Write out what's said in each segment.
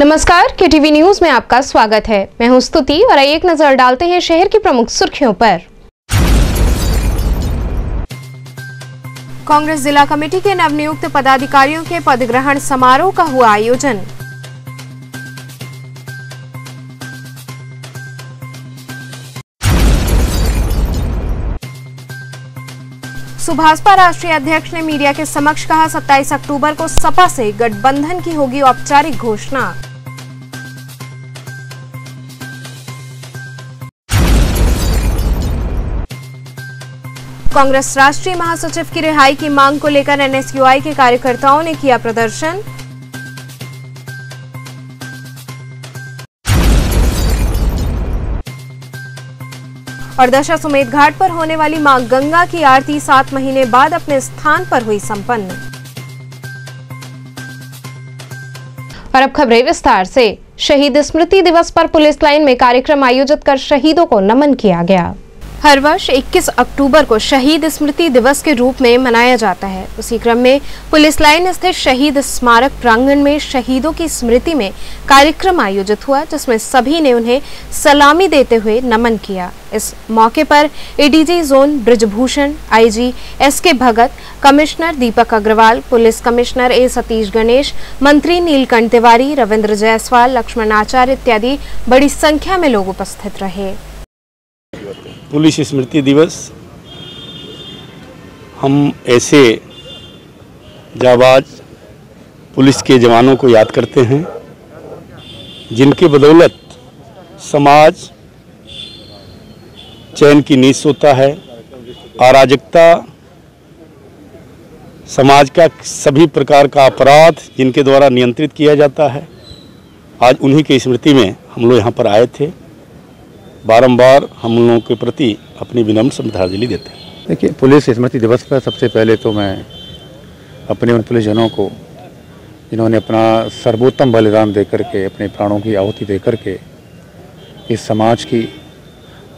नमस्कार, KTV news में आपका स्वागत है। मैं हूं स्तुति और आइए एक नजर डालते हैं शहर की प्रमुख सुर्खियों पर। कांग्रेस जिला कमेटी के नवनियुक्त पदाधिकारियों के पदग्रहण समारोह का हुआ आयोजन। सुभाषपा राष्ट्रीय अध्यक्ष ने मीडिया के समक्ष कहा, 27 अक्टूबर को सपा से गठबंधन की होगी औपचारिक घोषणा। कांग्रेस राष्ट्रीय महासचिव की रिहाई की मांग को लेकर एनएसयूआई के कार्यकर्ताओं ने किया प्रदर्शन। और दशाश्वमेध घाट पर होने वाली मां गंगा की आरती 7 महीने बाद अपने स्थान पर हुई संपन्न। और अब खबरें विस्तार से। शहीद स्मृति दिवस पर पुलिस लाइन में कार्यक्रम आयोजित कर शहीदों को नमन किया गया। हर वर्ष 21 अक्टूबर को शहीद स्मृति दिवस के रूप में मनाया जाता है। उसी क्रम में पुलिस लाइन स्थित शहीद स्मारक प्रांगण में शहीदों की स्मृति में कार्यक्रम आयोजित हुआ, जिसमें सभी ने उन्हें सलामी देते हुए नमन किया। इस मौके पर ADG zone Brijbhushan, IG SK Bhagat, commissioner Deepak Agarwal, police commissioner A Satish Ganesh, मंत्री नीलकंठ तिवारी, रविंद्र जायसवाल, लक्ष्मण आचार्य इत्यादि बड़ी संख्या में लोग उपस्थित रहे। पुलिस स्मृति दिवस हम ऐसे जाबाज पुलिस के जवानों को याद करते हैं जिनके बदौलत समाज चैन की नींद सोता है। अराजकता, समाज का सभी प्रकार का अपराध जिनके द्वारा नियंत्रित किया जाता है, आज उन्हीं की स्मृति में हम लोग यहाँ पर आए थे। बारंबार हम लोगों के प्रति अपनी विनम्र श्रद्धांजलि देते हैं। देखिए, पुलिस स्मृति दिवस पर सबसे पहले तो मैं अपने उन पुलिसजनों को जिन्होंने अपना सर्वोत्तम बलिदान देकर के, अपने प्राणों की आहुति देकर के इस समाज की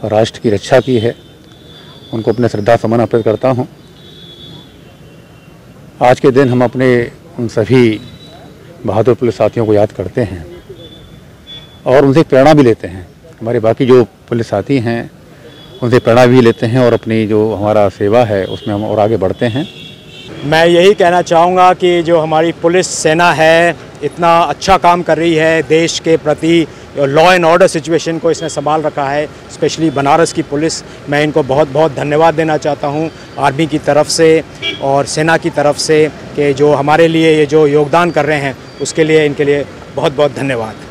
और राष्ट्र की रक्षा की है, उनको अपने श्रद्धा सुमन अर्पित करता हूं। आज के दिन हम अपने उन सभी बहादुर पुलिस साथियों को याद करते हैं और उनसे प्रेरणा भी लेते हैं। हमारे बाकी जो पुलिस साथी हैं उनसे प्रेरणा भी लेते हैं और अपनी जो हमारा सेवा है उसमें हम और आगे बढ़ते हैं। मैं यही कहना चाहूँगा कि जो हमारी पुलिस सेना है इतना अच्छा काम कर रही है देश के प्रति, लॉ एंड ऑर्डर सिचुएशन को इसने संभाल रखा है, स्पेशली बनारस की पुलिस। मैं इनको बहुत बहुत धन्यवाद देना चाहता हूँ आर्मी की तरफ से और सेना की तरफ से कि जो हमारे लिए ये जो योगदान कर रहे हैं उसके लिए इनके लिए बहुत बहुत धन्यवाद।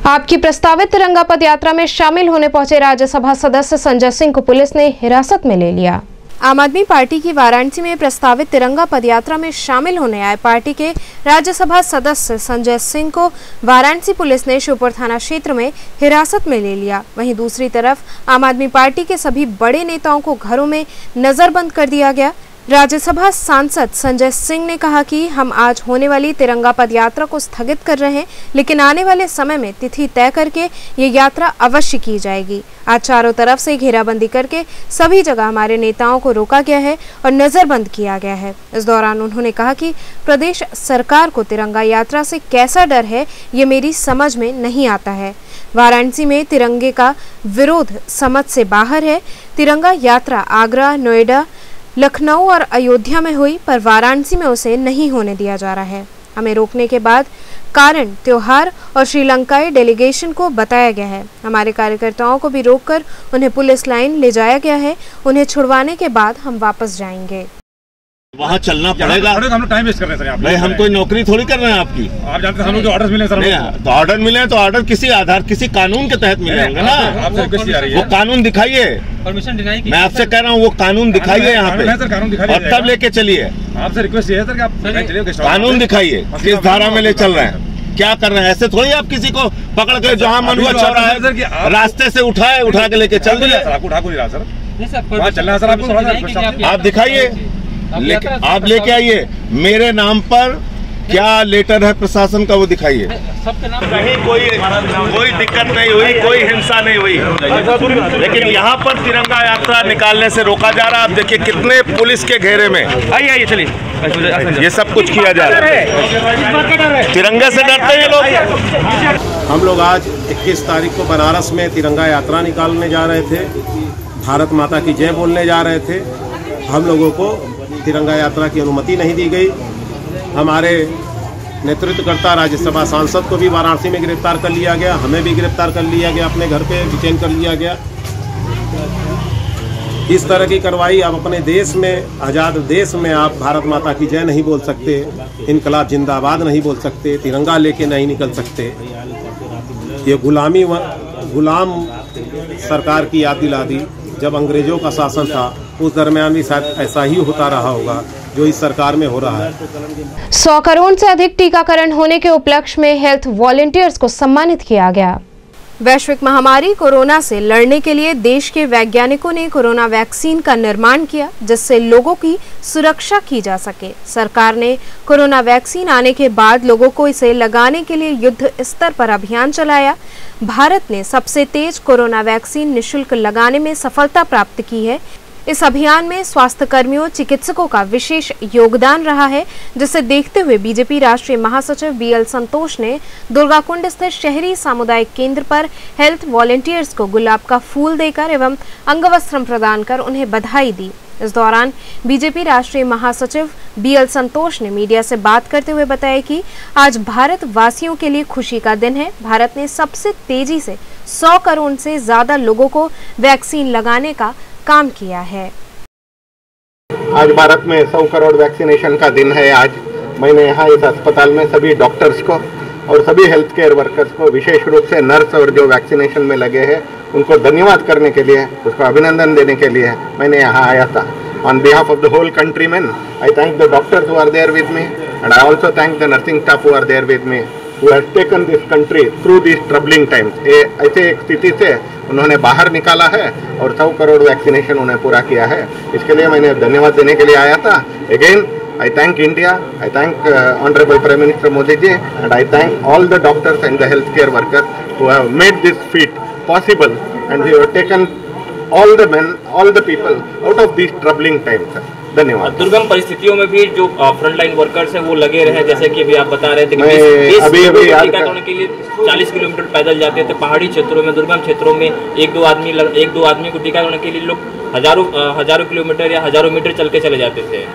आपकी प्रस्तावित तिरंगा पद यात्रा में शामिल होने पहुंचे राज्यसभा सदस्य संजय सिंह को पुलिस ने हिरासत में ले लिया। आम आदमी पार्टी की वाराणसी में प्रस्तावित तिरंगा पद यात्रा में शामिल होने आए पार्टी के राज्यसभा सदस्य संजय सिंह को वाराणसी पुलिस ने श्योपुर थाना क्षेत्र में हिरासत में ले लिया। वहीं दूसरी तरफ आम आदमी पार्टी के सभी बड़े नेताओं को घरों में नजरबंद कर दिया गया। राज्यसभा सांसद संजय सिंह ने कहा कि हम आज होने वाली तिरंगा पद यात्रा को स्थगित कर रहे हैं, लेकिन आने वाले समय में तिथि तय करके ये यात्रा अवश्य की जाएगी। आज चारों तरफ से घेराबंदी करके सभी जगह हमारे नेताओं को रोका गया है और नजरबंद किया गया है। इस दौरान उन्होंने कहा कि प्रदेश सरकार को तिरंगा यात्रा से कैसा डर है ये मेरी समझ में नहीं आता है। वाराणसी में तिरंगे का विरोध समझ से बाहर है। तिरंगा यात्रा आगरा, नोएडा, लखनऊ और अयोध्या में हुई, पर वाराणसी में उसे नहीं होने दिया जा रहा है। हमें रोकने के बाद कारण त्योहार और श्रीलंकाई डेलीगेशन को बताया गया है। हमारे कार्यकर्ताओं को भी रोककर उन्हें पुलिस लाइन ले जाया गया है। उन्हें छुड़वाने के बाद हम वापस जाएंगे। वहाँ चलना पड़ेगा। हम लोग टाइम वेस्ट कर रहे हैं सर। नहीं, हम कोई नौकरी थोड़ी कर रहे हैं आपकी। आप जानते हैं हम लोग जो ऑर्डर मिले सर। तो ऑर्डर मिले तो ऑर्डर किसी आधार, किसी कानून के तहत मिले होंगे ना। आपसे रिक्वेस्ट आ रही है, वो कानून दिखाइए। परमिशन डिनाई मैं आपसे कह रहा हूँ वो कानून दिखाइए यहाँ पे और तब लेके चलिए। आपसे रिक्वेस्ट ये है सर कि आप कानून दिखाइए, किस धारा में ले चल रहे हैं, क्या कर रहे हैं। ऐसे थोड़ी आप किसी को पकड़ के जहाँ मन हुआ चौराहे रास्ते से उठा के लेके चल दिए। आपको उठा को नहीं रहा सर, चलना है सर आपको। आप दिखाइए, आप लेके आइए। मेरे नाम पर क्या लेटर है प्रशासन का वो दिखाइए। कहीं कोई दिक्कत नहीं हुई, कोई हिंसा नहीं हुई, लेकिन यहाँ पर तिरंगा यात्रा निकालने से रोका जा रहा है। आप देखिए कितने पुलिस के घेरे में, आइए चलिए, ये सब कुछ किया जा रहा है। तिरंगे से डरते हैं लोग। हम लोग आज 21 तारीख को बनारस में तिरंगा यात्रा निकालने जा रहे थे, भारत माता की जय बोलने जा रहे थे। हम लोगों को तिरंगा यात्रा की अनुमति नहीं दी गई। हमारे नेतृत्वकर्ता राज्यसभा सांसद को भी वाराणसी में गिरफ्तार कर लिया गया, हमें भी गिरफ्तार कर लिया गया, अपने घर पे डिटेन कर लिया गया। इस तरह की कार्रवाई आप अपने देश में, आज़ाद देश में आप भारत माता की जय नहीं बोल सकते, इनकलाब जिंदाबाद नहीं बोल सकते, तिरंगा लेके नहीं निकल सकते। ये गुलाम सरकार की याद दिला दी। जब अंग्रेजों का शासन था उस दरमियान भी शायद ऐसा ही होता रहा होगा जो इस सरकार में हो रहा है। 100 करोड़ से अधिक टीकाकरण होने के उपलक्ष्य में हेल्थ वॉलंटियर्स को सम्मानित किया गया। वैश्विक महामारी कोरोना से लड़ने के लिए देश के वैज्ञानिकों ने कोरोना वैक्सीन का निर्माण किया, जिससे लोगों की सुरक्षा की जा सके। सरकार ने कोरोना वैक्सीन आने के बाद लोगों को इसे लगाने के लिए युद्ध स्तर पर अभियान चलाया। भारत ने सबसे तेज कोरोना वैक्सीन निःशुल्क लगाने में सफलता प्राप्त की है। इस अभियान में स्वास्थ्य कर्मियों, चिकित्सकों का विशेष योगदान रहा है, जिसे देखते हुए बीजेपी राष्ट्रीय महासचिव BL संतोष ने दुर्गाकुंड स्थित शहरी सामुदायिक केंद्र पर हेल्थ वॉलंटियर्स को गुलाब का फूल देकर एवं अंगवस्त्रम प्रदान कर उन्हें बधाई दी। इस दौरान बीजेपी राष्ट्रीय महासचिव BL संतोष ने मीडिया से बात करते हुए बताया कि आज भारत वासियों के लिए खुशी का दिन है। भारत ने सबसे तेजी से 100 करोड़ से ज्यादा लोगों को वैक्सीन लगाने का काम किया है। आज भारत में 100 करोड़ वैक्सीनेशन का दिन है। आज मैंने यहाँ इस अस्पताल में सभी डॉक्टर्स को और सभी हेल्थ केयर वर्कर्स को, विशेष रूप से नर्स और जो वैक्सीनेशन में लगे हैं, उनको धन्यवाद करने के लिए, उसको अभिनंदन देने के लिए मैंने यहाँ आया था। On behalf of the whole countrymen, I thank the doctors who are there with me and I also thank the nursing staff who are there with me, who has taken this country through this troubling times. ऐसे एक स्थिति से उन्होंने बाहर निकाला है और 100 crore vaccination उन्हें पूरा किया है। इसके लिए मैंने धन्यवाद देने के लिए आया था। Again I thank India, I thank Honorable Prime Minister Modi ji, and I thank all the doctors and the healthcare workers who have made this feat possible, and we have taken all the men, all the people out of these troubling times. धन्यवाद। दुर्गम परिस्थितियों में भी जो frontline workers हैं वो लगे रहे, जैसे कि अभी आप बता रहे थे कि अभी टीकाकरण के लिए 40 किलोमीटर पैदल जाते थे। पहाड़ी क्षेत्रों में, दुर्गम क्षेत्रों में एक दो आदमी को टीकाकरण के लिए लोग हजारों किलोमीटर या हजारों मीटर चल के चले जाते थे।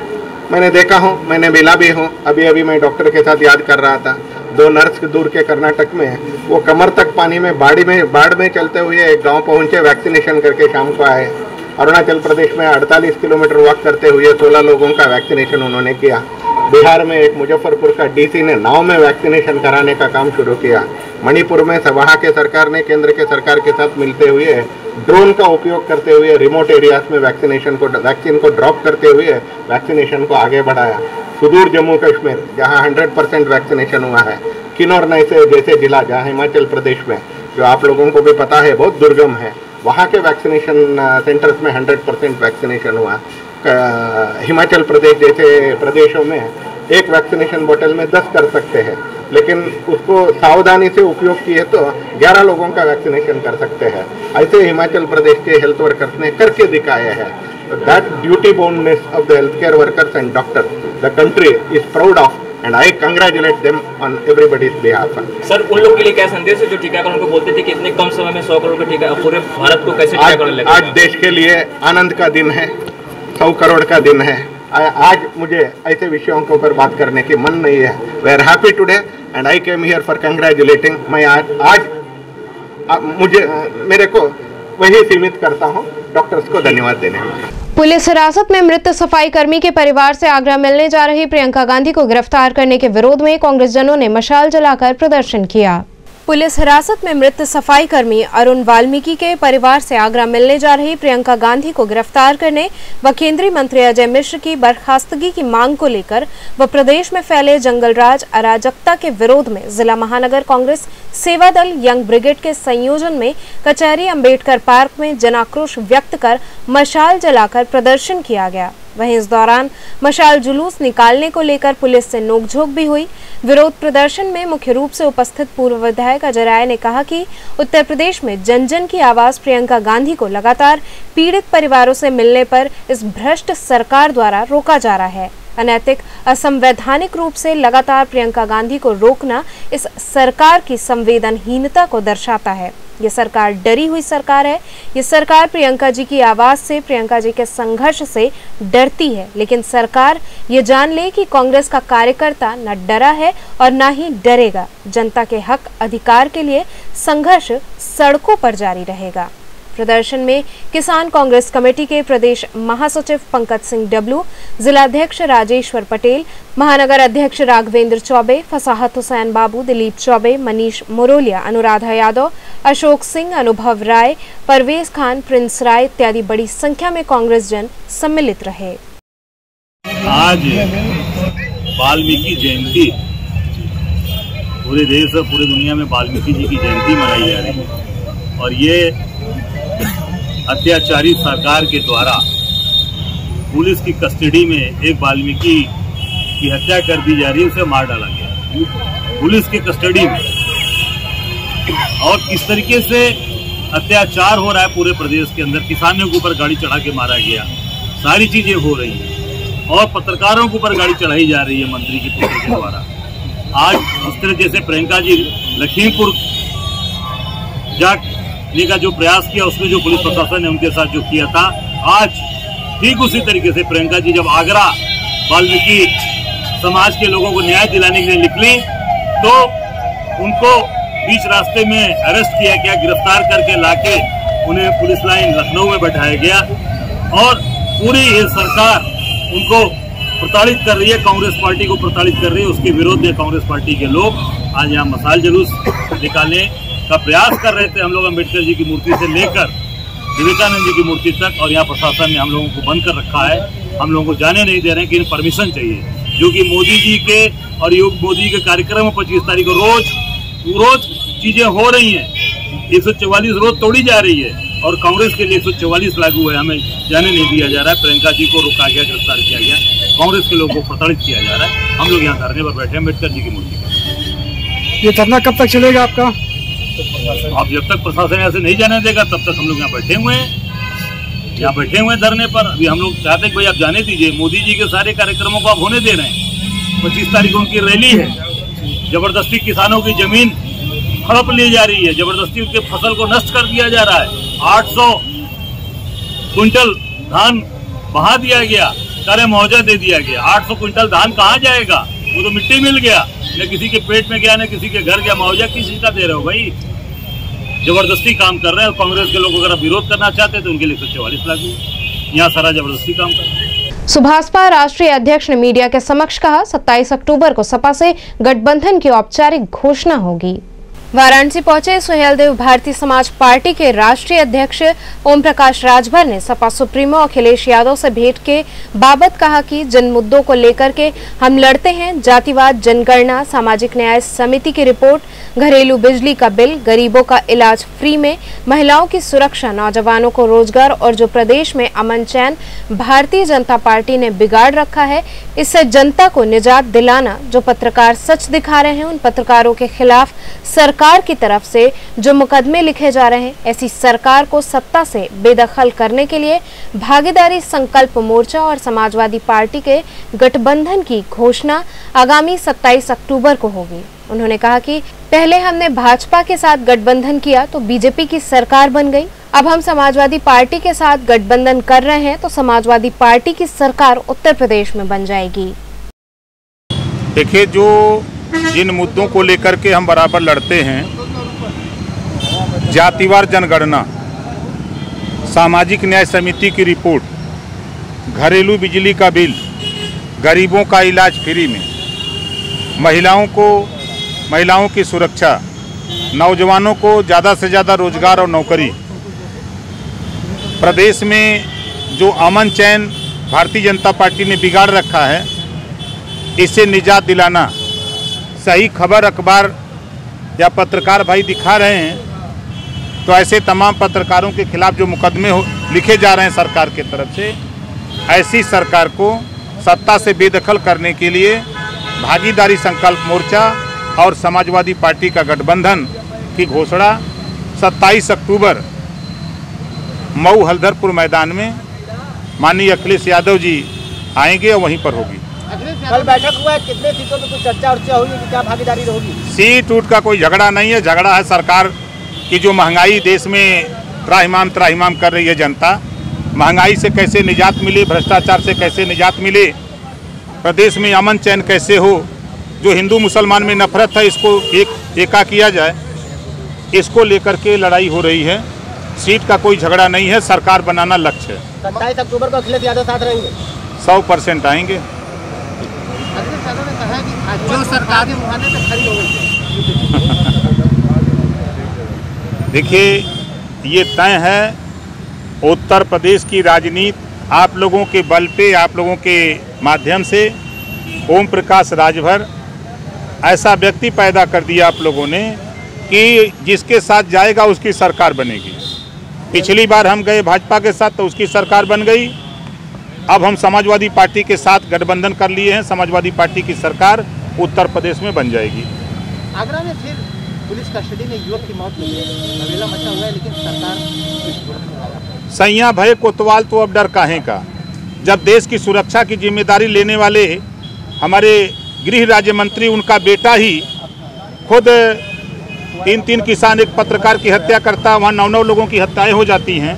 मैंने देखा हूँ, मैंने मिला भी हूँ। अभी मैं डॉक्टर के साथ याद कर रहा था, 2 नर्स दूर के कर्नाटक में वो कमर तक पानी में बाढ़ में चलते हुए एक गांव पहुंचे, वैक्सीनेशन करके शाम को आए। अरुणाचल प्रदेश में 48 किलोमीटर वॉक करते हुए 16 लोगों का वैक्सीनेशन उन्होंने किया। बिहार में एक मुजफ्फरपुर का DC ने नाव में वैक्सीनेशन कराने का काम शुरू किया। मणिपुर में वहाँ के सरकार ने केंद्र के सरकार के साथ मिलते हुए ड्रोन का उपयोग करते हुए रिमोट एरियाज में वैक्सीन को ड्रॉप करते हुए वैक्सीनेशन को आगे बढ़ाया। सुदूर जम्मू कश्मीर जहाँ 100% वैक्सीनेशन हुआ है, किन्नौर जैसे जिला जहाँ हिमाचल प्रदेश में, जो आप लोगों को भी पता है बहुत दुर्गम है, वहाँ के वैक्सीनेशन सेंटर्स में 100% वैक्सीनेशन हुआ। हिमाचल प्रदेश जैसे प्रदेशों में एक वैक्सीनेशन बोतल में 10 कर सकते हैं, लेकिन उसको सावधानी से उपयोग किए तो 11 लोगों का वैक्सीनेशन कर सकते हैं। ऐसे हिमाचल प्रदेश के हेल्थ वर्कर्स ने करके दिखाया है। That duty boldness of the health care workers and doctors the country is proud of, and I congratulate them on everybody's behalf. Sir, उन लोग के लिए क्या संदेश है जो टीकाकरण को बोलते थे कि इतने कम समय में 100 करोड़ का टीका पूरे भारत को कैसे टीकाकरण लगेगा? आज देश के लिए आनंद का दिन है, 100 करोड़ का दिन है। आज मुझे ऐसे विषयों के ऊपर बात करने की मन नहीं है। We are happy today and I came here for congratulating. मैं आज मेरे को वही सीमित करता हूँ डॉक्टर्स को धन्यवाद देने में। पुलिस हिरासत में मृत सफाई कर्मी के परिवार से आगरा मिलने जा रही प्रियंका गांधी को गिरफ्तार करने के विरोध में कांग्रेस जनों ने मशाल जलाकर प्रदर्शन किया। पुलिस हिरासत में मृत सफाई कर्मी अरुण वाल्मीकि के परिवार से आगरा मिलने जा रही प्रियंका गांधी को गिरफ्तार करने व केंद्रीय मंत्री अजय मिश्र की बर्खास्तगी की मांग को लेकर व प्रदेश में फैले जंगलराज अराजकता के विरोध में जिला महानगर कांग्रेस सेवा दल यंग ब्रिगेड के संयोजन में कचहरी अंबेडकर पार्क में जनाक्रोश व्यक्त कर मशाल जलाकर प्रदर्शन किया गया। वहीं इस दौरान मशाल जुलूस निकालने को लेकर पुलिस से नोकझोंक भी हुई। विरोध प्रदर्शन में मुख्य रूप से उपस्थित पूर्व विधायक अजय राय ने कहा कि उत्तर प्रदेश में जन जन की आवाज प्रियंका गांधी को लगातार पीड़ित परिवारों से मिलने पर इस भ्रष्ट सरकार द्वारा रोका जा रहा है। अनैतिक, असंवैधानिक रूप से लगातार प्रियंका गांधी को रोकना इस सरकार की संवेदनहीनता को दर्शाता है। ये सरकार डरी हुई सरकार है। ये सरकार प्रियंका जी की आवाज से, प्रियंका जी के संघर्ष से डरती है। लेकिन सरकार ये जान ले कि कांग्रेस का कार्यकर्ता न डरा है और न ही डरेगा। जनता के हक अधिकार के लिए संघर्ष सड़कों पर जारी रहेगा। प्रदर्शन में किसान कांग्रेस कमेटी के प्रदेश महासचिव पंकज सिंह डब्लू, जिलाध्यक्ष राजेश्वर पटेल, महानगर अध्यक्ष राघवेंद्र चौबे, फसाहत हुसैन बाबू, दिलीप चौबे, मनीष मुरोलिया, अनुराधा यादव, अशोक सिंह, अनुभव राय, परवेज खान, प्रिंस राय इत्यादि बड़ी संख्या में कांग्रेस जन सम्मिलित रहे। आज वाल्मीकि जयंती, पूरे देश और पूरी दुनिया में वाल्मीकि जी की जयंती मनाई जा रही है और ये अत्याचारी सरकार के द्वारा पुलिस की कस्टडी में एक वाल्मीकि की हत्या कर दी जा रही है, उसे मार डाला गया पुलिस की कस्टडी में। और किस तरीके से अत्याचार हो रहा है पूरे प्रदेश के अंदर, किसानों के ऊपर गाड़ी चढ़ा के मारा गया, सारी चीजें हो रही हैं और पत्रकारों के ऊपर गाड़ी चढ़ाई जा रही है मंत्री की पुत्र के द्वारा। आज इस तरह जैसे प्रियंका जी लखीमपुर जाने का जो प्रयास किया, उसमें जो पुलिस प्रशासन ने उनके साथ जो किया था, आज ठीक उसी तरीके से प्रियंका जी जब आगरा वाल्मीकि समाज के लोगों को न्याय दिलाने के लिए निकली तो उनको बीच रास्ते में अरेस्ट किया गया, गिरफ्तार करके लाके उन्हें पुलिस लाइन लखनऊ में बैठाया गया और पूरी ये सरकार उनको प्रताड़ित कर रही है, कांग्रेस पार्टी को प्रताड़ित कर रही है। उसके विरोध में कांग्रेस पार्टी के लोग आज यहाँ मशाल जुलूस निकालने का प्रयास कर रहे थे। हम लोग अम्बेडकर जी की मूर्ति से लेकर विवेकानंद जी की मूर्ति तक, और यहाँ प्रशासन ने हम लोगों को बंद कर रखा है, हम लोगों को जाने नहीं दे रहे हैं कि इन्हें परमिशन चाहिए, जो कि मोदी जी के और मोदी के कार्यक्रम में 25 तारीख को रोज चीजें हो रही हैं। 144 रोज तोड़ी जा रही है और कांग्रेस के लिए 144 लागू है, हमें जाने नहीं दिया जा रहा है। प्रियंका जी को रोका गया, गिरफ्तार किया गया, कांग्रेस के लोगों को प्रताड़ित किया जा रहा है। हम लोग यहाँ धरने पर बैठे हैं अम्बेडकर जी की मूर्ति पर। ये धरना कब तक चलेगा आपका? अब जब तक प्रशासन यहाँ से नहीं जाने देगा तब तक हम लोग यहाँ बैठे हुए हैं, धरने पर। अभी हम लोग चाहते हैं भाई आप जाने दीजिए, मोदी जी के सारे कार्यक्रमों को आप होने दे रहे हैं। 25 तारीख को उनकी रैली है, जबरदस्ती किसानों की जमीन हड़प ली जा रही है, जबरदस्ती उनके फसल को नष्ट कर दिया जा रहा है। 800 क्विंटल धान बहा दिया गया, करे मुआवजा दे दिया गया। 800 क्विंटल धान कहाँ जाएगा? वो तो मिट्टी मिल गया, न किसी के पेट में गया, न किसी के घर गया। मुआवजा किस चीज का दे रहे हो भाई? जबरदस्ती काम कर रहे हैं। और कांग्रेस के लोग अगर विरोध करना चाहते हैं तो उनके लिए 144 लागू, यहाँ सारा जबरदस्ती काम कर रहे हैं। सुभाषपा राष्ट्रीय अध्यक्ष ने मीडिया के समक्ष कहा, 27 अक्टूबर को सपा से गठबंधन की औपचारिक घोषणा होगी। वाराणसी पहुंचे सुहेलदेव भारतीय समाज पार्टी के राष्ट्रीय अध्यक्ष ओम प्रकाश राजभर ने सपा सुप्रीमो अखिलेश यादव से भेंट के बाबत कहा कि जिन मुद्दों को लेकर के हम लड़ते हैं, जातिवाद, जनगणना, सामाजिक न्याय समिति की रिपोर्ट, घरेलू बिजली का बिल, गरीबों का इलाज फ्री में, महिलाओं की सुरक्षा, नौजवानों को रोजगार और जो प्रदेश में अमन चैन भारतीय जनता पार्टी ने बिगाड़ रखा है, इससे जनता को निजात दिलाना। जो पत्रकार सच दिखा रहे हैं, उन पत्रकारों के खिलाफ सरकार की तरफ से जो मुकदमे लिखे जा रहे हैं, ऐसी सरकार को सत्ता से बेदखल करने के लिए भागीदारी संकल्प मोर्चा और समाजवादी पार्टी के गठबंधन की घोषणा आगामी 27 अक्टूबर को होगी। उन्होंने कहा कि पहले हमने भाजपा के साथ गठबंधन किया तो बीजेपी की सरकार बन गई, अब हम समाजवादी पार्टी के साथ गठबंधन कर रहे हैं तो समाजवादी पार्टी की सरकार उत्तर प्रदेश में बन जाएगी। देखिए, जो जिन मुद्दों को लेकर के हम बराबर लड़ते हैं, जातिवार जनगणना, सामाजिक न्याय समिति की रिपोर्ट, घरेलू बिजली का बिल, गरीबों का इलाज फ्री में, महिलाओं की सुरक्षा, नौजवानों को ज़्यादा से ज़्यादा रोजगार और नौकरी, प्रदेश में जो अमन चैन भारतीय जनता पार्टी ने बिगाड़ रखा है, इससे निजात दिलाना। सही खबर अखबार या पत्रकार भाई दिखा रहे हैं तो ऐसे तमाम पत्रकारों के खिलाफ जो मुकदमे लिखे जा रहे हैं सरकार की तरफ से, ऐसी सरकार को सत्ता से बेदखल करने के लिए भागीदारी संकल्प मोर्चा और समाजवादी पार्टी का गठबंधन की घोषणा 27 अक्टूबर मऊ हल्दरपुर मैदान में माननीय अखिलेश यादव जी आएंगे और वहीं पर होगी। कल बैठक हुआ है, कितने सीटों पर कुछ चर्चा हुई है कि क्या भागीदारी होगी? सीट उठ का कोई झगड़ा नहीं है, झगड़ा है सरकार की जो महंगाई देश में त्राहिमाम कर रही है जनता। महंगाई से कैसे निजात मिले, भ्रष्टाचार से कैसे निजात मिले, प्रदेश में अमन चैन कैसे हो, जो हिंदू मुसलमान में नफरत है इसको एका किया जाए, इसको लेकर के लड़ाई हो रही है। सीट का कोई झगड़ा नहीं है, सरकार बनाना लक्ष्य है। 27 अक्टूबर को अखिलेश यादव साथ रहेंगे? 100% आएंगे। अखिलेश यादव ने कहा कि जो सरकार के मुहाने पे खड़ी हो गई है। देखिए, ये तय है उत्तर प्रदेश की राजनीति आप लोगों के बल पे, आप लोगों के माध्यम से ओम प्रकाश राजभर ऐसा व्यक्ति पैदा कर दिया आप लोगों ने कि जिसके साथ जाएगा उसकी सरकार बनेगी। पिछली बार हम गए भाजपा के साथ तो उसकी सरकार बन गई। अब हम समाजवादी पार्टी के साथ गठबंधन कर लिए हैं, समाजवादी पार्टी की सरकार उत्तर प्रदेश में बन जाएगी। आगरा में फिर पुलिस कस्टडी में युवक की मौत हुई है, हवेला मचा हुआ है, लेकिन सरकार सैया भय कोतवाल तो अब डर काहे का। जब देश की सुरक्षा की जिम्मेदारी लेने वाले हमारे गृह राज्य मंत्री, उनका बेटा ही खुद 3 किसान, एक पत्रकार की हत्या करता, वहाँ 9 लोगों की हत्याएं हो जाती हैं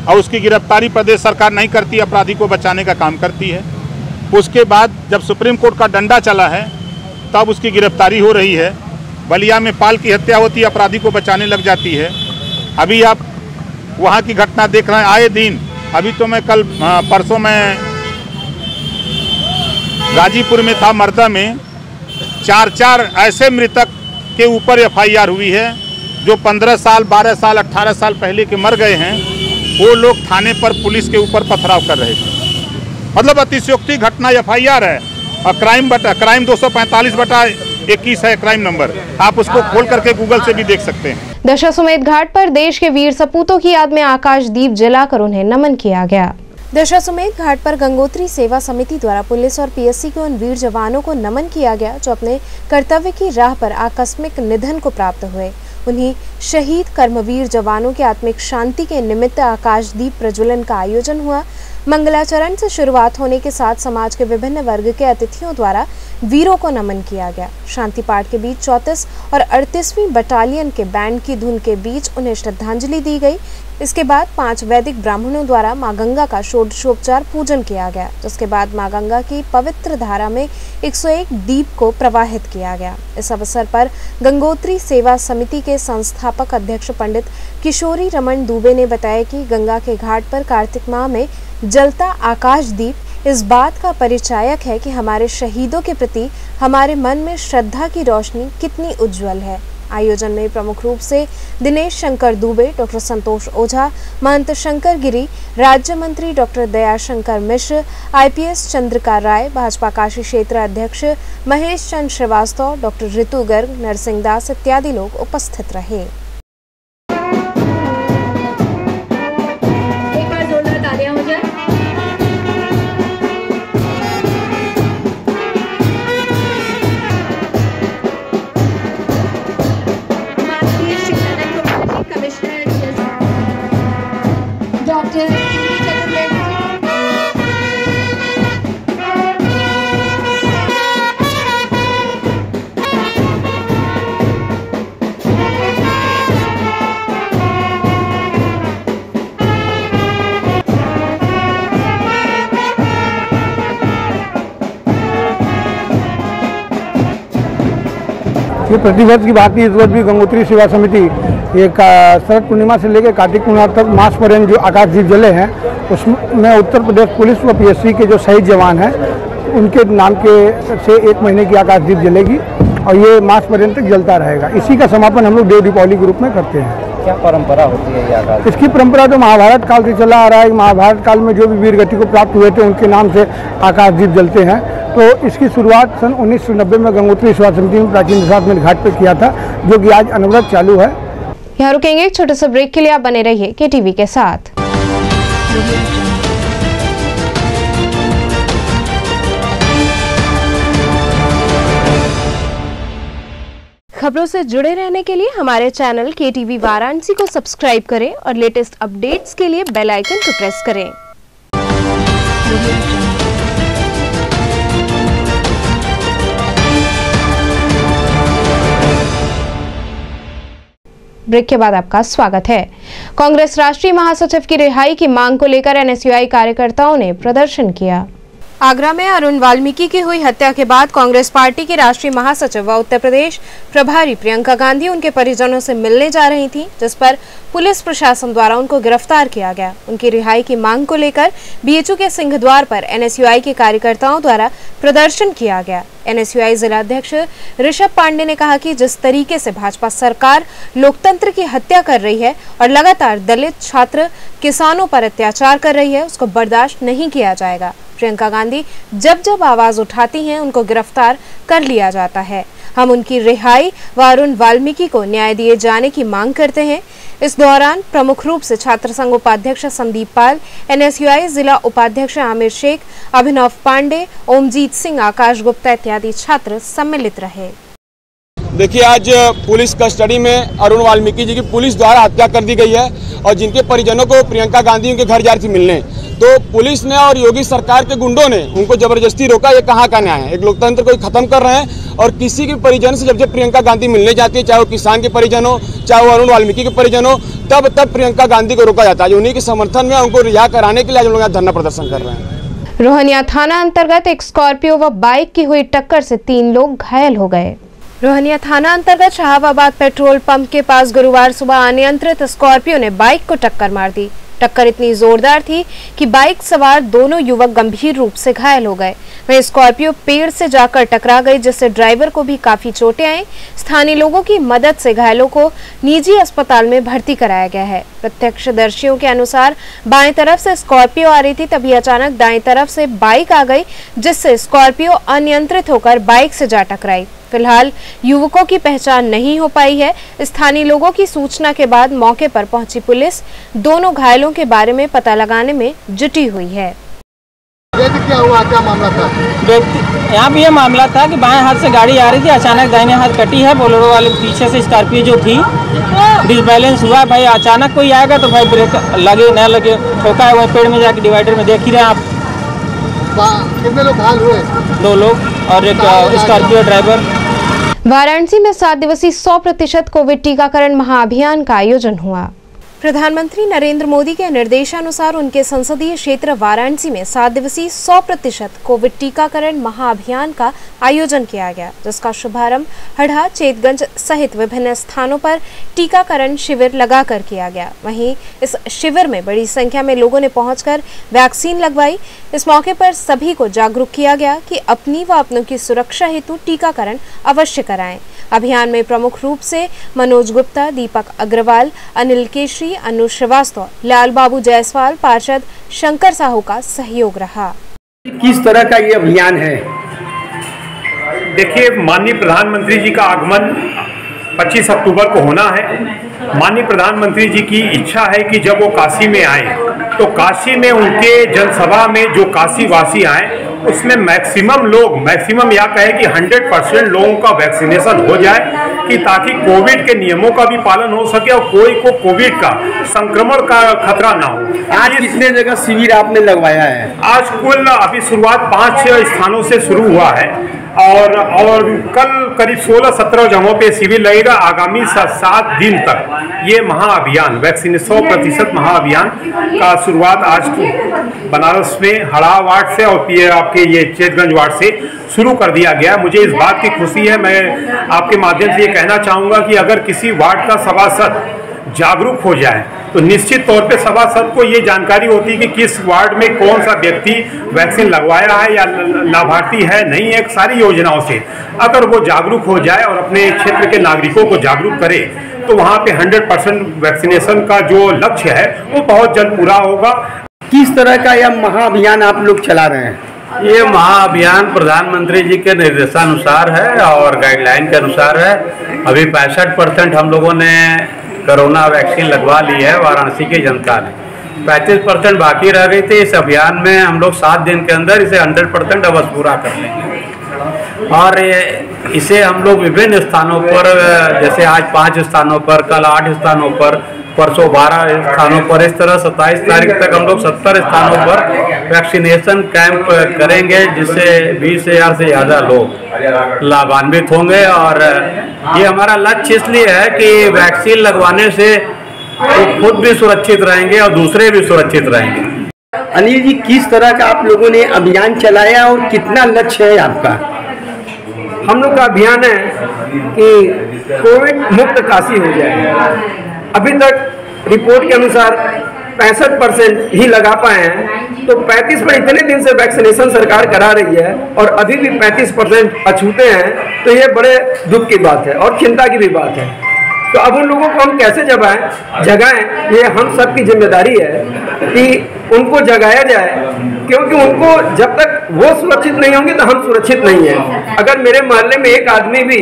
और उसकी गिरफ्तारी प्रदेश सरकार नहीं करती, अपराधी को बचाने का काम करती है। उसके बाद जब सुप्रीम कोर्ट का डंडा चला है तब उसकी गिरफ्तारी हो रही है। बलिया में पाल की हत्या होती है, अपराधी को बचाने लग जाती है। अभी आप वहाँ की घटना देख रहे हैं आए दिन। अभी तो मैं कल परसों में गाजीपुर में था, मर्दा में 4 ऐसे मृतक के ऊपर FIR हुई है जो 15 साल, 12 साल, 18 साल पहले के मर गए हैं। वो लोग थाने पर पुलिस के ऊपर पथराव कर रहे थे। मतलब अतिशयोक्ति घटना FIR है और क्राइम 245/21 है क्राइम नंबर। आप उसको खोल करके गूगल से भी देख सकते हैं। दशाश्वमेध घाट पर देश के वीर सपूतों की याद में आकाश दीप जलाकर उन्हें नमन किया गया। दशाश्वमेध घाट पर गंगोत्री सेवा समिति द्वारा पुलिस और PSC के उन वीर जवानों को नमन किया गया जो अपने कर्तव्य की राह पर आकस्मिक निधन को प्राप्त हुए। उन्हीं शहीद कर्मवीर जवानों की आत्मिक शांति के निमित्त आकाशदीप प्रज्वलन का आयोजन हुआ। मंगलाचरण से शुरुआत होने के साथ समाज के विभिन्न वर्ग के अतिथियों द्वारा वीरों को नमन किया गया। शांति पाठ के बीच 34 और 38वीं बटालियन के बैंड की धुन के बीच उन्हें श्रद्धांजलि दी गई। इसके बाद 5 वैदिक ब्राह्मणों द्वारा मां गंगा का षोडशोपचार पूजन किया गया, जिसके बाद मां गंगा की पवित्र धारा में 101 दीप को प्रवाहित किया गया। इस अवसर पर गंगोत्री सेवा समिति के संस्थापक अध्यक्ष पंडित किशोरी रमन दुबे ने बताया कि गंगा के घाट पर कार्तिक माह में जलता आकाश दीप इस बात का परिचायक है कि हमारे शहीदों के प्रति हमारे मन में श्रद्धा की रोशनी कितनी उज्जवल है। आयोजन में प्रमुख रूप से दिनेश शंकर दुबे, डॉक्टर संतोष ओझा, महंत शंकर गिरी, राज्य मंत्री डॉक्टर दयाशंकर मिश्र, IPS चंद्रिका राय, भाजपा काशी क्षेत्र अध्यक्ष महेश चंद्र श्रीवास्तव, डॉक्टर ऋतु गर्ग, नरसिंह दास इत्यादि लोग उपस्थित रहे। एक बार जोरदार तालियां हो जाए। ये प्रतिवर्ष की बात नहीं, इस वर्ष भी गंगोत्री सेवा समिति एक शरद पूर्णिमा से लेकर कार्तिक पूर्णिमा तक मास पर्यंत जो आकाशदीप जले हैं उसमें उत्तर प्रदेश पुलिस व PSC के जो शहीद जवान हैं उनके नाम के से 1 महीने की आकाशदीप जलेगी और ये मास पर्यंत तक जलता रहेगा। इसी का समापन हम लोग देव दीपावली के रूप में करते हैं। क्या परंपरा होती है ये आकाश? इसकी परंपरा तो महाभारत काल से चला आ रहा है। महाभारत काल में जो भी वीर गति को प्राप्त हुए थे उनके नाम से आकाशदीप जलते हैं। तो इसकी शुरुआत सन 1990 में गंगोत्री सेवा समिति में प्राचीन दशाश्वमेध घाट पर किया था, जो कि आज अनवरत चालू है। यहाँ रुकेंगे एक छोटे से ब्रेक के लिए। आप बने रहिए KTV के साथ। खबरों से जुड़े रहने के लिए हमारे चैनल KTV वाराणसी को सब्सक्राइब करें और लेटेस्ट अपडेट्स के लिए बेल आइकन को प्रेस करें। ब्रेक के बाद आपका स्वागत है। कांग्रेस राष्ट्रीय महासचिव की रिहाई की मांग को लेकर NSUI कार्यकर्ताओं ने प्रदर्शन किया। आगरा में अरुण वाल्मीकि की हुई हत्या के बाद कांग्रेस पार्टी की राष्ट्रीय महासचिव व उत्तर प्रदेश प्रभारी प्रियंका गांधी उनके परिजनों से मिलने जा रही थीं, जिस पर पुलिस प्रशासन द्वारा उनको गिरफ्तार किया गया। उनकी रिहाई की मांग को लेकर BHU के सिंहद्वार पर NSUI के कार्यकर्ताओं द्वारा प्रदर्शन किया गया। NSUI जिला अध्यक्ष ऋषभ पांडे ने कहा कि जिस तरीके से भाजपा सरकार लोकतंत्र की हत्या कर रही है और लगातार दलित, छात्र, किसानों पर अत्याचार कर रही है, उसको बर्दाश्त नहीं किया जाएगा। प्रियंका गांधी जब जब आवाज उठाती हैं, उनको गिरफ्तार कर लिया जाता है। हम उनकी रिहाई व अरुण वाल्मीकि को न्याय दिए जाने की मांग करते हैं। इस दौरान प्रमुख रूप से छात्र संघ उपाध्यक्ष संदीप पाल, NSUI जिला उपाध्यक्ष आमिर शेख, अभिनव पांडे, ओमजीत सिंह, आकाश गुप्ता इत्यादि छात्र सम्मिलित रहे। देखिए, आज पुलिस कस्टडी में अरुण वाल्मीकि जी की पुलिस द्वारा हत्या कर दी गई है और जिनके परिजनों को प्रियंका गांधी उनके घर जा रही थी मिलने, तो पुलिस ने और योगी सरकार के गुंडों ने उनको जबरदस्ती रोका। ये कहाँ का न्याय है? एक लोकतंत्र को खत्म कर रहे हैं और किसी के परिजन से जब प्रियंका गांधी मिलने जाती है, चाहे वो किसान के परिजन हो, चाहे वो अरुण वाल्मीकि के परिजन हो, तब प्रियंका गांधी को रोका जाता है। उन्हीं के समर्थन में उनको रिहा कराने के लिए आज लोग यहाँ धरना प्रदर्शन कर रहे हैं। रोहनिया थाना अंतर्गत एक स्कॉर्पियो व बाइक की हुई टक्कर से 3 लोग घायल हो गए। रोहनिया थाना अंतर्गत शाहबाद पेट्रोल पंप के पास गुरुवार सुबह अनियंत्रित स्कॉर्पियो ने बाइक को टक्कर मार दी। टक्कर इतनी जोरदार थी कि बाइक सवार दोनों युवक गंभीर रूप से घायल हो गए। वहीं स्कॉर्पियो पेड़ से जाकर टकरा गई, जिससे ड्राइवर को भी काफी चोटें आई। स्थानीय लोगों की मदद से घायलों को निजी अस्पताल में भर्ती कराया गया है। प्रत्यक्षदर्शियों के अनुसार बाएं तरफ से स्कॉर्पियो आ रही थी, तभी अचानक दाएं तरफ से बाइक आ गई, जिससे स्कॉर्पियो अनियंत्रित होकर बाइक से जा टकराई। फिलहाल युवकों की पहचान नहीं हो पाई है। स्थानीय लोगों की सूचना के बाद मौके पर पहुंची पुलिस दोनों घायलों के बारे में पता लगाने में जुटी हुई है। क्या हुआ, क्या मामला था? यहाँ भी ये मामला था कि बाएं हाथ से गाड़ी आ रही थी, अचानक दाहिने हाथ कटी है। बोलेरो वाले पीछे से स्कॉर्पियो जो थी डिसबैलेंस हुआ। भाई अचानक कोई आएगा तो भाई ब्रेक लगे न लगे, ठोका है वही पेड़ में जाके। डिवाइडर में देख ही रहे हैं आप। कितने लोग घायल हुए? 2 लोग और एक स्कॉर्पियो ड्राइवर। वाराणसी में 7 दिवसीय 100% कोविड टीकाकरण महाअभियान का आयोजन हुआ। प्रधानमंत्री नरेंद्र मोदी के निर्देशानुसार उनके संसदीय क्षेत्र वाराणसी में 7 दिवसीय 100% कोविड टीकाकरण महाअभियान का आयोजन किया गया, जिसका शुभारंभ हड़ा, चेतगंज सहित विभिन्न स्थानों पर टीकाकरण शिविर लगाकर किया गया। वहीं इस शिविर में बड़ी संख्या में लोगों ने पहुंचकर वैक्सीन लगवाई। इस मौके पर सभी को जागरूक किया गया कि अपनी व अपनों की सुरक्षा हेतु टीकाकरण अवश्य कराएं। अभियान में प्रमुख रूप से मनोज गुप्ता, दीपक अग्रवाल, अनिल केशरी, अनु श्रीवास्तव, लाल बाबू जायसवाल, पार्षद शंकर साहू का सहयोग रहा। किस तरह का ये अभियान है? देखिए, माननीय प्रधानमंत्री जी का आगमन 25 अक्टूबर को होना है। माननीय प्रधानमंत्री जी की इच्छा है कि जब वो काशी में आए तो काशी में उनके जनसभा में जो काशी वासी आए उसमें मैक्सिमम या कहे कि 100% लोगों का वैक्सीनेशन हो जाए, कि ताकि कोविड के नियमों का भी पालन हो सके और कोई को कोविड का संक्रमण का खतरा ना हो। आज कितने जगह शिविर आपने लगवाया है? आज कुल अभी शुरुआत 5 स्थानों से शुरू हुआ है और कल करीब 16-17 जगहों पे शिविर लगेगा। आगामी 7 दिन तक ये महाअभियान वैक्सीन 100% महाअभियान का शुरुआत आज बनारस में हड़ा वार्ड से और आपके ये चेतगंज वार्ड से शुरू कर दिया गया। मुझे इस बात की खुशी है, मैं आपके माध्यम से ये कहना चाहूँगा कि अगर किसी वार्ड का सभासद जागरूक हो जाए तो निश्चित तौर पे सभासद को ये जानकारी होती है कि किस वार्ड में कौन सा व्यक्ति वैक्सीन लगवाया है या लाभार्थी है नहीं है। सारी योजनाओं से अगर वो जागरूक हो जाए और अपने क्षेत्र के नागरिकों को जागरूक करे तो वहाँ पे 100% वैक्सीनेशन का जो लक्ष्य है वो बहुत जल्द पूरा होगा। किस तरह का यह महाअभियान आप लोग चला रहे हैं? ये महाअभियान प्रधानमंत्री जी के निर्देशानुसार है और गाइडलाइन के अनुसार है। अभी 65% हम लोगों ने कोरोना वैक्सीन लगवा ली है वाराणसी की जनता ने। 35% बाकी रह गई थी। इस अभियान में हम लोग 7 दिन के अंदर इसे 100% अवश्य पूरा कर लेंगे। और इसे हम लोग विभिन्न स्थानों पर, जैसे आज 5 स्थानों पर, कल 8 स्थानों पर, परसों 12 स्थानों पर, इस तरह 27 तारीख तक हम लोग 70 स्थानों पर वैक्सीनेशन कैंप करेंगे, जिससे 20,000 से ज़्यादा लोग लाभान्वित होंगे। और ये हमारा लक्ष्य इसलिए है कि वैक्सीन लगवाने से तो खुद भी सुरक्षित रहेंगे और दूसरे भी सुरक्षित रहेंगे। अनिल जी, किस तरह का आप लोगों ने अभियान चलाया और कितना लक्ष्य है आपका? हम लोग का अभियान है कि कोविड मुक्त काशी हो जाए। अभी तक रिपोर्ट के अनुसार 65% ही लगा पाए हैं, तो 35 पर इतने दिन से वैक्सीनेशन सरकार करा रही है और अभी भी 35% अछूते हैं, तो ये बड़े दुख की बात है और चिंता की भी बात है। तो अब उन लोगों को हम कैसे जगाएं, ये हम सबकी जिम्मेदारी है कि उनको जगाया जाए, क्योंकि उनको जब तक वो सुरक्षित नहीं होंगे तो हम सुरक्षित नहीं हैं। अगर मेरे मोहल्ले में एक आदमी भी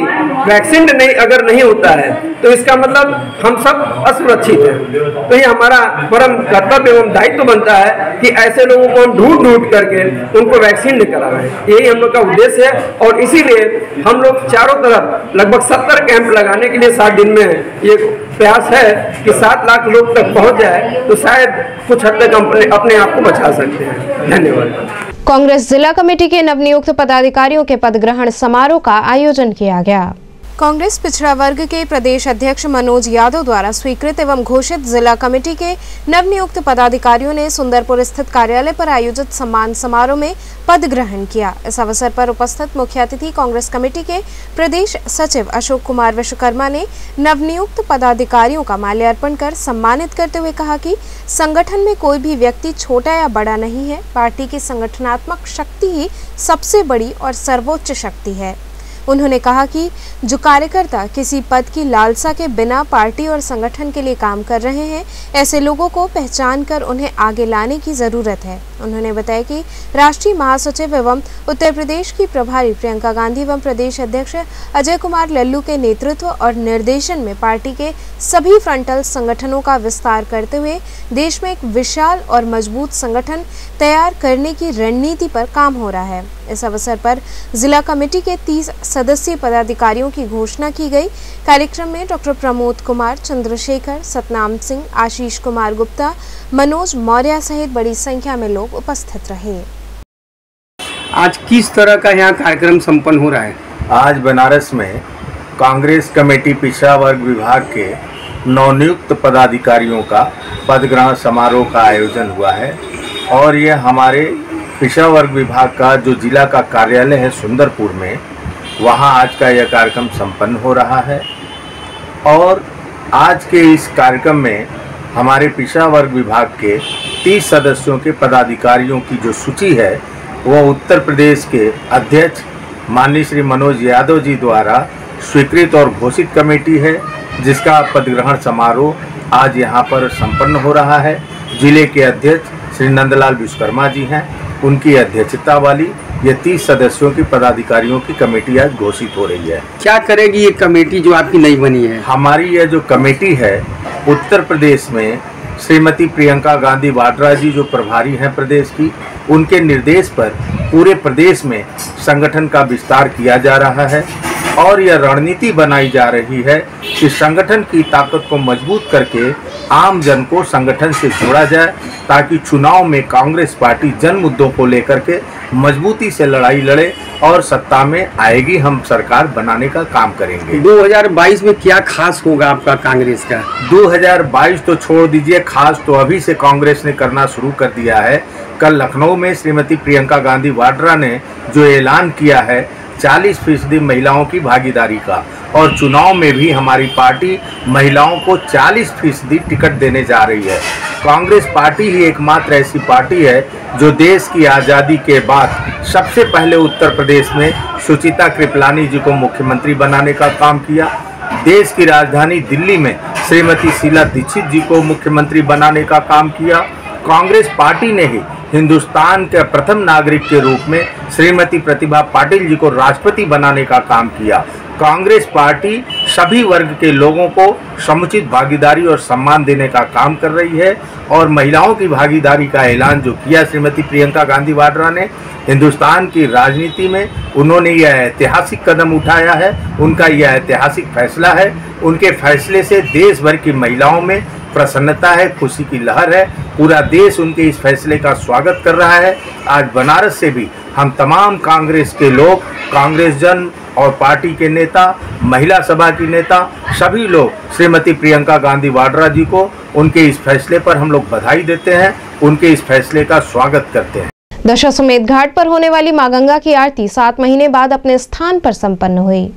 वैक्सीन अगर नहीं होता है तो इसका मतलब हम सब असुरक्षित हैं। तो ये हमारा परम कर्तव्य एवं दायित्व बनता है कि ऐसे लोगों को हम ढूंढ करके उनको वैक्सीन कराएं। यही हम लोग का उद्देश्य है और इसीलिए हम लोग चारों तरफ लगभग 70 कैंप लगाने के लिए 7 दिन में ये प्रयास है कि 7 लाख लोग तक पहुंच जाए, तो शायद कुछ हद तक हम अपने आप को बचा सकते हैं। धन्यवाद। कांग्रेस जिला कमेटी के नवनियुक्त पदाधिकारियों के पदग्रहण समारोह का आयोजन किया गया। कांग्रेस पिछड़ा वर्ग के प्रदेश अध्यक्ष मनोज यादव द्वारा स्वीकृत एवं घोषित जिला कमेटी के नवनियुक्त पदाधिकारियों ने सुंदरपुर स्थित कार्यालय पर आयोजित सम्मान समारोह में पद ग्रहण किया। इस अवसर पर उपस्थित मुख्य अतिथि कांग्रेस कमेटी के प्रदेश सचिव अशोक कुमार विश्वकर्मा ने नवनियुक्त पदाधिकारियों का माल्यार्पण कर सम्मानित करते हुए कहा कि संगठन में कोई भी व्यक्ति छोटा या बड़ा नहीं है। पार्टी की संगठनात्मक शक्ति ही सबसे बड़ी और सर्वोच्च शक्ति है। उन्होंने कहा कि जो कार्यकर्ता किसी पद की लालसा के बिना पार्टी और संगठन के लिए काम कर रहे हैं, ऐसे लोगों को पहचान कर उन्हें आगे लाने की जरूरत है। उन्होंने बताया कि राष्ट्रीय महासचिव एवं उत्तर प्रदेश की प्रभारी प्रियंका गांधी एवं प्रदेश अध्यक्ष अजय कुमार लल्लू के नेतृत्व और निर्देशन में पार्टी के सभी फ्रंटल संगठनों का विस्तार करते हुए देश में एक विशाल और मजबूत संगठन तैयार करने की रणनीति पर काम हो रहा है। इस अवसर पर जिला कमेटी के 30 सदस्यीय पदाधिकारियों की घोषणा की गई। कार्यक्रम में डॉक्टर प्रमोद कुमार, चंद्रशेखर, सतनाम सिंह, आशीष कुमार गुप्ता, मनोज मौर्य सहित बड़ी संख्या में लोग उपस्थित रहे। आज किस तरह का यहाँ कार्यक्रम संपन्न हो रहा है? आज बनारस में कांग्रेस कमेटी पिछड़ा वर्ग विभाग के नवनियुक्त पदाधिकारियों का पदग्रहण समारोह का आयोजन हुआ है और ये हमारे पिछड़ा वर्ग विभाग का जो जिला का कार्यालय है सुंदरपुर में, वहाँ आज का यह कार्यक्रम संपन्न हो रहा है। और आज के इस कार्यक्रम में हमारे पिछड़ा वर्ग विभाग के 30 सदस्यों के पदाधिकारियों की जो सूची है वह उत्तर प्रदेश के अध्यक्ष माननीय श्री मनोज यादव जी द्वारा स्वीकृत और घोषित कमेटी है, जिसका पदग्रहण समारोह आज यहाँ पर संपन्न हो रहा है। जिले के अध्यक्ष श्री नंदलाल विश्वकर्मा जी हैं, उनकी अध्यक्षता वाली ये 30 सदस्यों की पदाधिकारियों की कमेटी आज घोषित हो रही है। क्या करेगी ये कमेटी जो आपकी नई बनी है? हमारी यह जो कमेटी है उत्तर प्रदेश में श्रीमती प्रियंका गांधी वाड्रा जी जो प्रभारी हैं प्रदेश की, उनके निर्देश पर पूरे प्रदेश में संगठन का विस्तार किया जा रहा है और यह रणनीति बनाई जा रही है कि संगठन की ताकत को मजबूत करके आम जन को संगठन से जोड़ा जाए, ताकि चुनाव में कांग्रेस पार्टी जन मुद्दों को लेकर के मजबूती से लड़ाई लड़े और सत्ता में आएगी हम सरकार बनाने का काम करेंगे। 2022 में क्या खास होगा आपका कांग्रेस का? 2022 तो छोड़ दीजिए, खास तो अभी से कांग्रेस ने करना शुरू कर दिया है। कल लखनऊ में श्रीमती प्रियंका गांधी वाड्रा ने जो ऐलान किया है 40% महिलाओं की भागीदारी का, और चुनाव में भी हमारी पार्टी महिलाओं को 40% टिकट देने जा रही है। कांग्रेस पार्टी ही एकमात्र ऐसी पार्टी है जो देश की आज़ादी के बाद सबसे पहले उत्तर प्रदेश में सुचिता कृपलानी जी को मुख्यमंत्री बनाने का काम किया। देश की राजधानी दिल्ली में श्रीमती शीला दीक्षित जी को मुख्यमंत्री बनाने का काम किया। कांग्रेस पार्टी ने ही हिंदुस्तान के प्रथम नागरिक के रूप में श्रीमती प्रतिभा पाटिल जी को राष्ट्रपति बनाने का काम किया। कांग्रेस पार्टी सभी वर्ग के लोगों को समुचित भागीदारी और सम्मान देने का काम कर रही है। और महिलाओं की भागीदारी का ऐलान जो किया श्रीमती प्रियंका गांधी वाड्रा ने हिंदुस्तान की राजनीति में, उन्होंने यह ऐतिहासिक कदम उठाया है। उनका यह ऐतिहासिक फैसला है। उनके फैसले से देश भर की महिलाओं में प्रसन्नता है, खुशी की लहर है। पूरा देश उनके इस फैसले का स्वागत कर रहा है। आज बनारस से भी हम तमाम कांग्रेस के लोग, कांग्रेस जन और पार्टी के नेता, महिला सभा की नेता, सभी लोग श्रीमती प्रियंका गांधी वाड्रा जी को उनके इस फैसले पर हम लोग बधाई देते हैं, उनके इस फैसले का स्वागत करते हैं। दशाश्वमेध घाट पर होने वाली मां गंगा की आरती 7 महीने बाद अपने स्थान पर संपन्न हुई।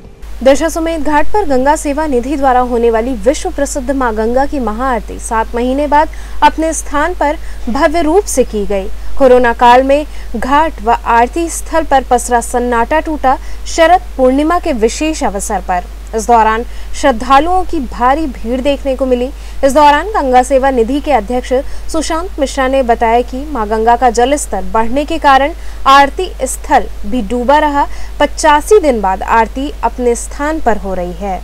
दशाश्वमेध घाट पर गंगा सेवा निधि द्वारा होने वाली विश्व प्रसिद्ध मां गंगा की महाआरती 7 महीने बाद अपने स्थान पर भव्य रूप से की गई। कोरोना काल में घाट व आरती स्थल पर पसरा सन्नाटा टूटा शरद पूर्णिमा के विशेष अवसर पर। इस दौरान श्रद्धालुओं की भारी भीड़ देखने को मिली। इस दौरान गंगा सेवा निधि के अध्यक्ष सुशांत मिश्रा ने बताया कि मां गंगा का जल स्तर बढ़ने के कारण आरती स्थल भी डूबा रहा। 85 दिन बाद आरती अपने स्थान पर हो रही है।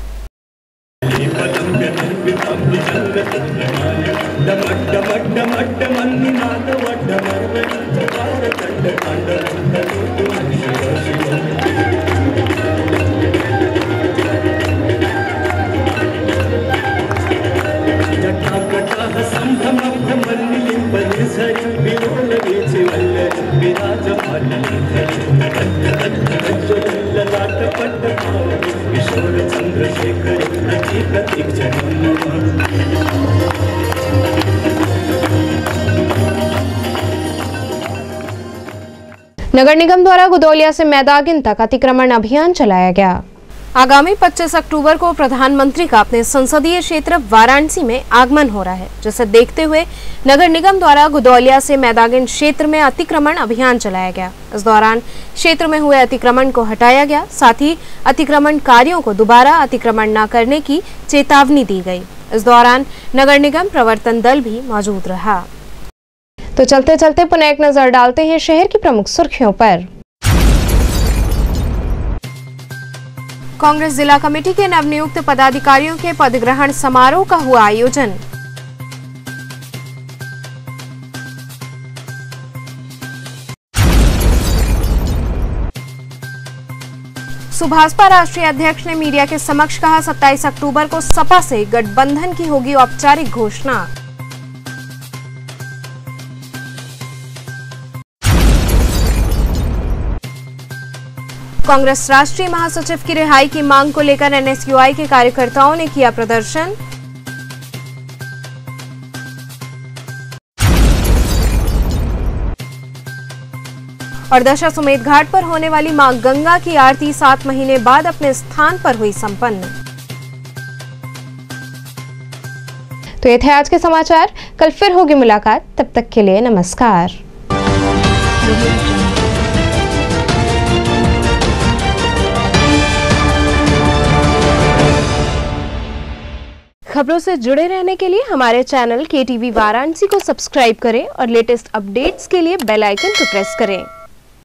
नगर निगम द्वारा गुदौलिया से मैदागिन तक अतिक्रमण अभियान चलाया गया। आगामी 25 अक्टूबर को प्रधानमंत्री का अपने संसदीय क्षेत्र वाराणसी में आगमन हो रहा है, जिसे देखते हुए नगर निगम द्वारा गुदौलिया से मैदागिन क्षेत्र में अतिक्रमण अभियान चलाया गया। इस दौरान क्षेत्र में हुए अतिक्रमण को हटाया गया, साथ ही अतिक्रमणकारियों को दोबारा अतिक्रमण न करने की चेतावनी दी गई। इस दौरान नगर निगम प्रवर्तन दल भी मौजूद रहा। तो चलते चलते पुनः एक नजर डालते हैं शहर की प्रमुख सुर्खियों पर। कांग्रेस जिला कमेटी के नवनियुक्त पदाधिकारियों के पदग्रहण समारोह का हुआ आयोजन। सुभाषपा राष्ट्रीय अध्यक्ष ने मीडिया के समक्ष कहा, 27 अक्टूबर को सपा से गठबंधन की होगी औपचारिक घोषणा। कांग्रेस राष्ट्रीय महासचिव की रिहाई की मांग को लेकर एनएसयूआई के कार्यकर्ताओं ने किया प्रदर्शन। और दशाश्वमेध घाट पर होने वाली मां गंगा की आरती 7 महीने बाद अपने स्थान पर हुई संपन्न। तो ये थे आज के समाचार। कल फिर होगी मुलाकात, तब तक के लिए नमस्कार। खबरों से जुड़े रहने के लिए हमारे चैनल KTV वाराणसी को सब्सक्राइब करें और लेटेस्ट अपडेट्स के लिए बेल आइकन को प्रेस करें।